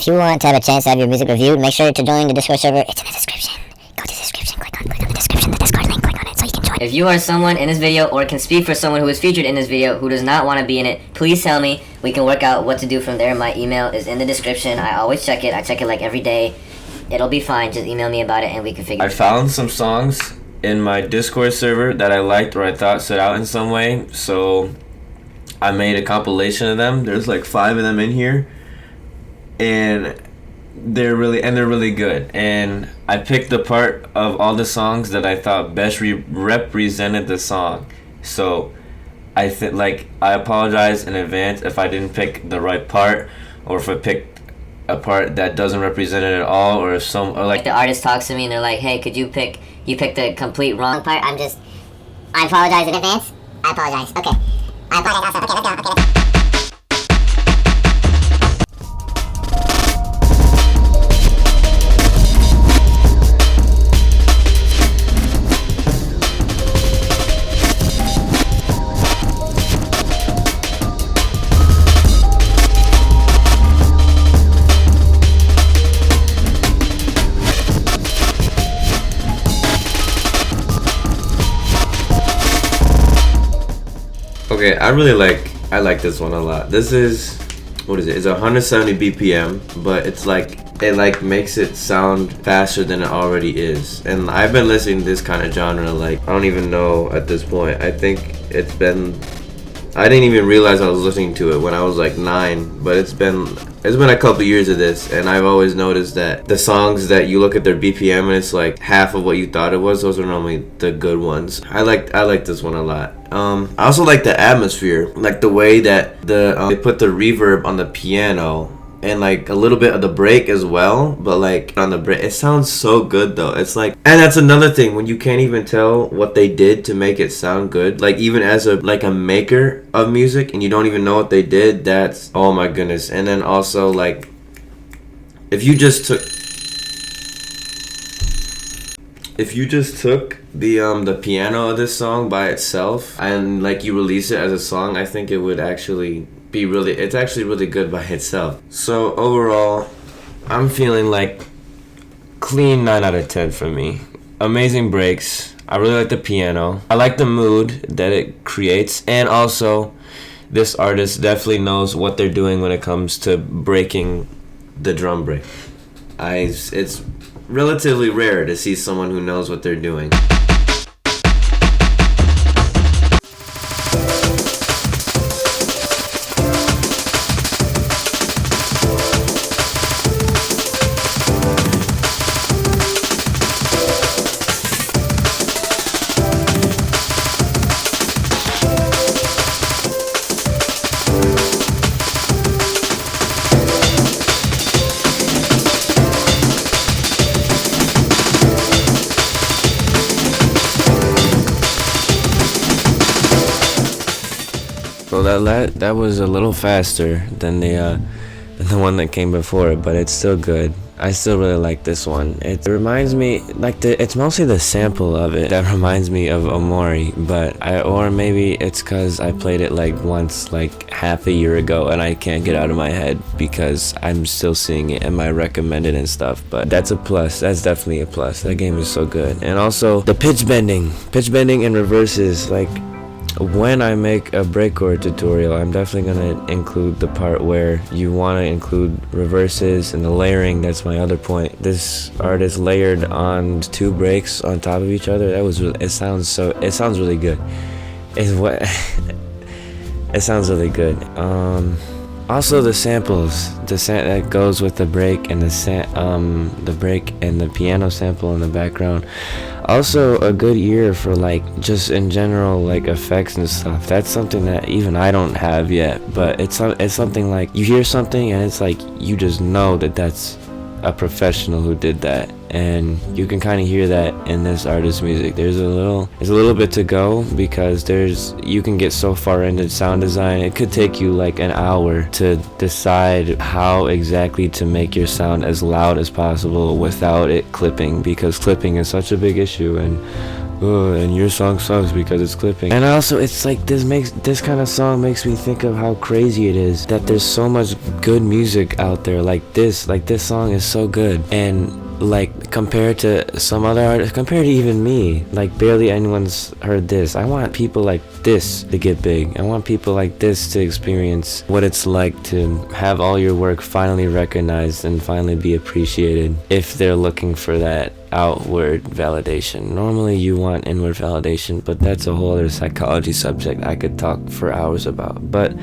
if you want to have a chance to have your music reviewed, make sure to join the Discord server. It's in the description. Go to the description, click on the description, the Discord link, click on it so you can join. If you are someone in this video or can speak for someone who is featured in this video who does not want to be in it, please tell me. We can work out what to do from there. My email is in the description. I always check it. I check it like every day. It'll be fine. Just email me about it and we can figure it out. I found some songs in my Discord server that I liked or I thought stood out in some way, so I made a compilation of them. There's like 5 of them in here, and they're really good. And I picked the part of all the songs that I thought best represented the song. So I apologize in advance if I didn't pick the right part, or if I picked a part that doesn't represent it at all, or if like the artist talks to me and they're like, hey, could you pick the complete wrong part. I apologize in advance. I apologize. Okay. I apologize also. Okay, let's go. Okay, I like this one a lot. This is, what is it? It's 170 BPM, but it makes it sound faster than it already is. And I've been listening to this kind of genre, like, I don't even know at this point. I think I didn't even realize I was listening to it when I was like 9, but it's been a couple years of this, and I've always noticed that the songs that you look at their BPM and it's like half of what you thought it was, those are normally the good ones. I like this one a lot. I also like the atmosphere, like the way that they put the reverb on the piano and like a little bit of the break as well, but like on the break it sounds so good though. It's like, and that's another thing, when you can't even tell what they did to make it sound good, like even as a maker of music, and you don't even know what they did, that's, oh my goodness. And then also, like, if you just took the piano of this song by itself and like you release it as a song, I think it would actually be it's actually really good by itself. So overall, I'm feeling like clean 9 out of 10 for me. Amazing breaks. I really like the piano. I like the mood that it creates, and also this artist definitely knows what they're doing when it comes to breaking the drum break. It's relatively rare to see someone who knows what they're doing. Well, that was a little faster than the one that came before it, but it's still good. I still really like this one. It reminds me, like, it's mostly the sample of it that reminds me of Omori, or maybe it's because I played it like once, like half a year ago, and I can't get out of my head because I'm still seeing it in my recommended and stuff. But that's a plus. That's definitely a plus. That game is so good. And also the pitch bending and reverses, like, when I make a breakcore tutorial, I'm definitely going to include the part where you want to include reverses and the layering. That's my other point. This artist layered on 2 breaks on top of each other. It sounds really good. It sounds really good. Also the samples, that goes with the break and the break and the piano sample in the background. Also a good ear for like just in general like effects and stuff. That's something that even I don't have yet, but it's something like you hear something and it's like you just know that that's a professional who did that, and you can kind of hear that in this artist's music. There's a little bit to go because you can get so far into sound design. It could take you like an hour to decide how exactly to make your sound as loud as possible without it clipping, because clipping is such a big issue in oh, and your song sucks because it's clipping. And also, it's like this kind of song makes me think of how crazy it is that there's so much good music out there. Like this song is so good, and like compared to some other artists, compared to even me, like barely anyone's heard this. I want people like this to get big. I want people like this to experience what it's like to have all your work finally recognized and finally be appreciated, if they're looking for that outward validation. Normally you want inward validation, but that's a whole other psychology subject I could talk for hours about. But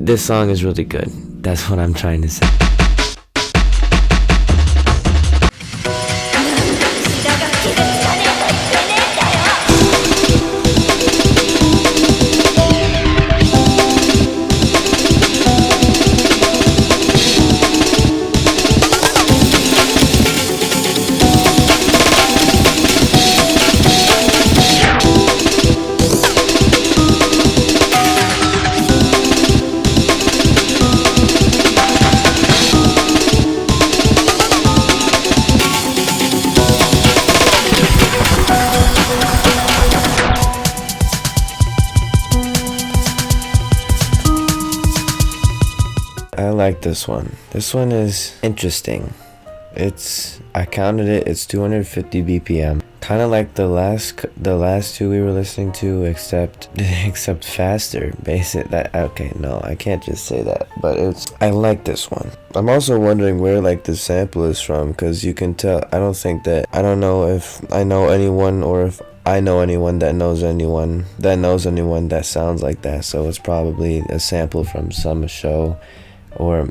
this song is really good. That's what I'm trying to say. I like this one. This one is interesting. I counted it, it's 250 BPM. Kind of like the last two we were listening to, except faster. Okay, no, I can't just say that, but I like this one. I'm also wondering where like the sample is from, because you can tell. I don't know if I know anyone, or if I know anyone that knows anyone that sounds like that. So it's probably a sample from some show, or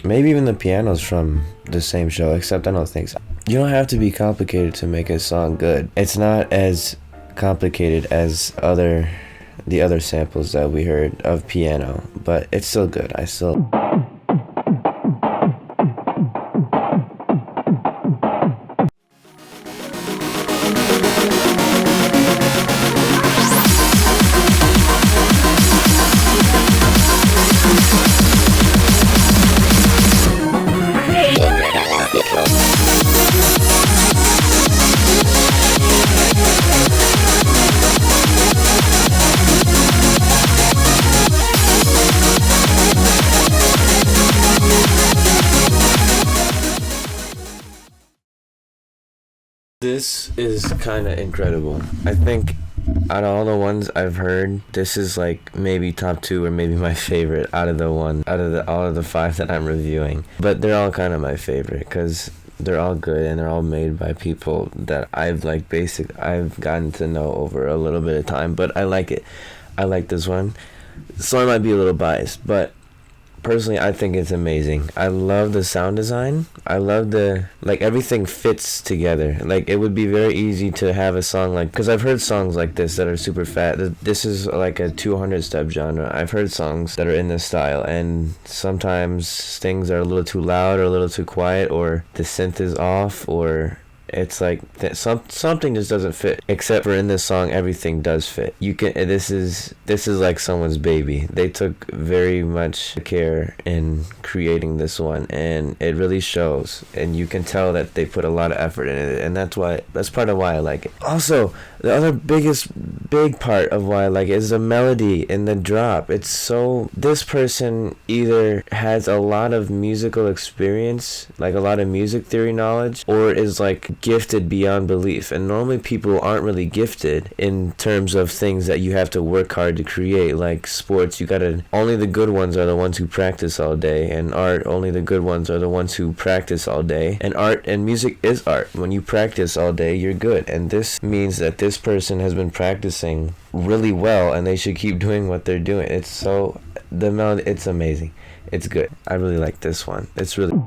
maybe even the piano's from the same show, except I don't think so. You don't have to be complicated to make a song good. It's not as complicated as the other samples that we heard of piano, but it's still good. This is kind of incredible. I think out of all the ones I've heard, this is like maybe top 2 or maybe my favorite out of all of the 5 that I'm reviewing. But they're all kind of my favorite because they're all good and they're all made by people that I've gotten to know over a little bit of time. But I like it. I like this one. So I might be a little biased, but personally, I think it's amazing. I love the sound design. I love everything fits together. Like, it would be very easy to have a song because I've heard songs like this that are super fat. This is like a 200 step genre. I've heard songs that are in this style, and sometimes things are a little too loud or a little too quiet, or the synth is off, or it's like something just doesn't fit. Except for in this song, everything does fit. This is like someone's baby. They took very much care in creating this one, and it really shows. And you can tell that they put a lot of effort in it, and that's part of why I like it. Also, the other big part of why I like it is the melody and the drop. This person either has a lot of musical experience, like a lot of music theory knowledge, or is like gifted beyond belief. And normally people aren't really gifted in terms of things that you have to work hard to create, like sports. Only the good ones are the ones who practice all day, and art, only the good ones are the ones who practice all day. And art and music is art. When you practice all day, you're good. And this means that this person has been practicing really well, and they should keep doing what they're doing. The melody, it's amazing. It's good. I really like this one. It's really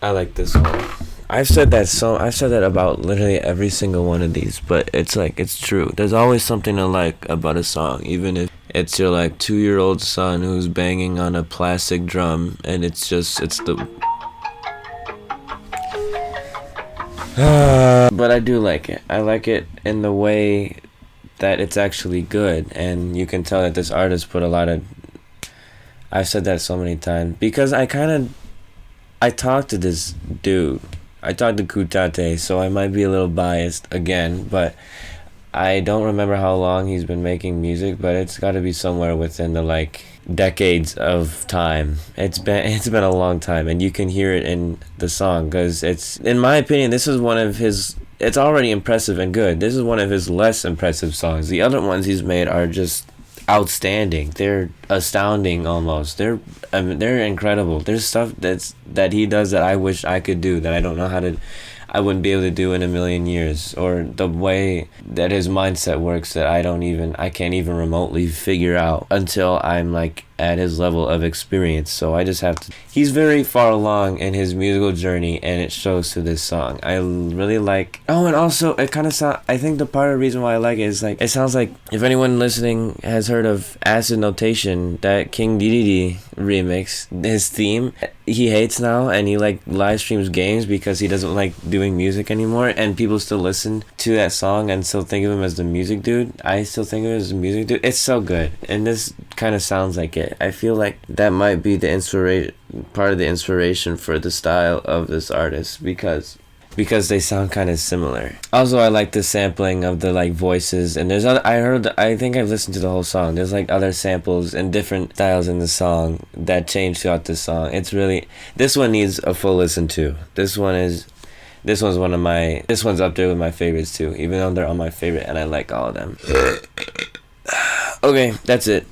I like this one. I've said that about literally every single one of these, but it's like, it's true. There's always something to like about a song, even if it's your like 2-year-old son who's banging on a plastic drum, and it's the. But I do like it. I like it in the way that it's actually good, and you can tell that this artist put a lot of. I've said that so many times because I talked to this dude. I talked to Kutate, so I might be a little biased again, but I don't remember how long he's been making music, but it's got to be somewhere within the like decades of time. It's been a long time, and you can hear it in the song because it's, in my opinion, this is one of his. It's already impressive and good. This is one of his less impressive songs. The other ones he's made are just outstanding. They're astounding almost. They're incredible. There's stuff that he does that I wish I could do, that I don't know how to. I wouldn't be able to do in a million years, or the way that his mindset works that I can't even remotely figure out until I'm like at his level of experience. So I just have to. He's very far along in his musical journey, and it shows through this song. I really like. Oh, and also it kind of sound. I think the part of the reason why I like it is like it sounds like, if anyone listening has heard of Acid Notation, that King DDD remix, his theme. He hates now, and he like live streams games because he doesn't like doing music anymore, and people still listen to that song and still think of him as the music dude. I still think of him as the music dude. It's so good, and this kind of sounds like it. I feel like that might be the part of the inspiration for the style of this artist, because they sound kind of similar. Also, I like the sampling of the like voices, and there's other. I think I've listened to the whole song. There's like other samples and different styles in the song that change throughout the song. It's really, this one needs a full listen to. This one's up there with my favorites too, even though they're all my favorite and I like all of them. Okay, that's it.